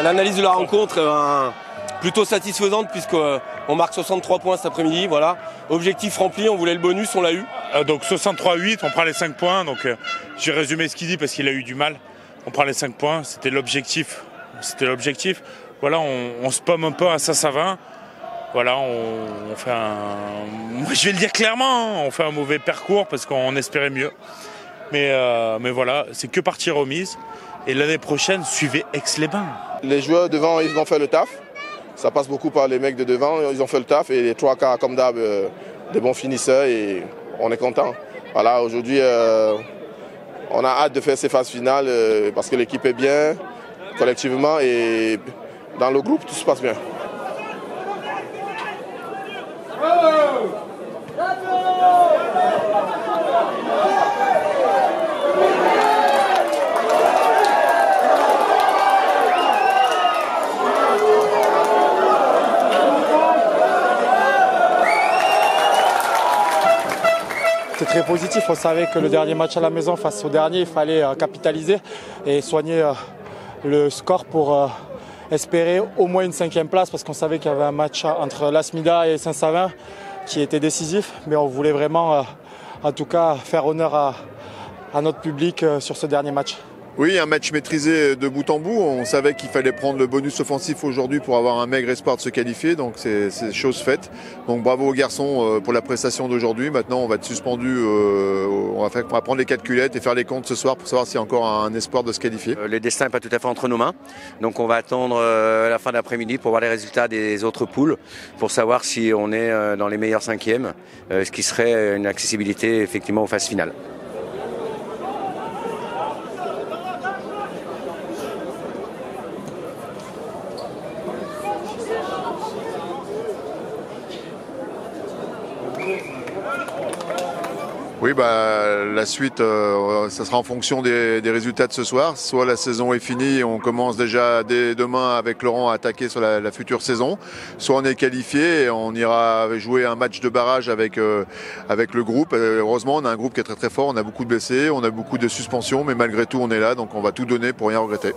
l'analyse de la rencontre plutôt satisfaisante puisqu'on marque 63 points cet après-midi. Voilà. Objectif rempli, on voulait le bonus, on l'a eu. Donc 63-8, on prend les 5 points. Donc j'ai résumé ce qu'il dit parce qu'il a eu du mal. On prend les 5 points, c'était l'objectif. Voilà, on se pomme un peu à ça va. Voilà, on fait moi, je vais le dire clairement, on fait un mauvais parcours parce qu'on espérait mieux. Mais voilà, c'est que partie remise. Et l'année prochaine, suivez Aix-les-Bains. Les joueurs devant, ils ont fait le taf. Ça passe beaucoup par les mecs de devant, ils ont fait le taf. Et les 3 quarts, comme d'hab, des bons finisseurs et on est content. Voilà, aujourd'hui, on a hâte de faire ces phases finales parce que l'équipe est bien, collectivement, et dans le groupe, tout se passe bien. C'est très positif, on savait que le dernier match à la maison face au dernier, il fallait capitaliser et soigner le score pour espérer au moins une 5e place parce qu'on savait qu'il y avait un match entre l'Asmida et Saint-Savin qui était décisif, mais on voulait vraiment en tout cas faire honneur à notre public sur ce dernier match. Oui, un match maîtrisé de bout en bout. On savait qu'il fallait prendre le bonus offensif aujourd'hui pour avoir un maigre espoir de se qualifier. Donc c'est chose faite. Donc bravo aux garçons pour la prestation d'aujourd'hui. Maintenant on va être suspendu. On va prendre les calculettes et faire les comptes ce soir pour savoir s'il y a encore un espoir de se qualifier. Le destin n'est pas tout à fait entre nos mains. Donc on va attendre la fin d'après-midi pour voir les résultats des autres poules, pour savoir si on est dans les meilleurs 5e, ce qui serait une accessibilité effectivement aux phases finales. Oui, la suite, ça sera en fonction des résultats de ce soir. Soit la saison est finie et on commence déjà dès demain avec Laurent à attaquer sur la future saison. Soit on est qualifié et on ira jouer un match de barrage avec le groupe. Heureusement, on a un groupe qui est très très fort. On a beaucoup de blessés, on a beaucoup de suspensions, mais malgré tout, on est là. Donc on va tout donner pour rien regretter.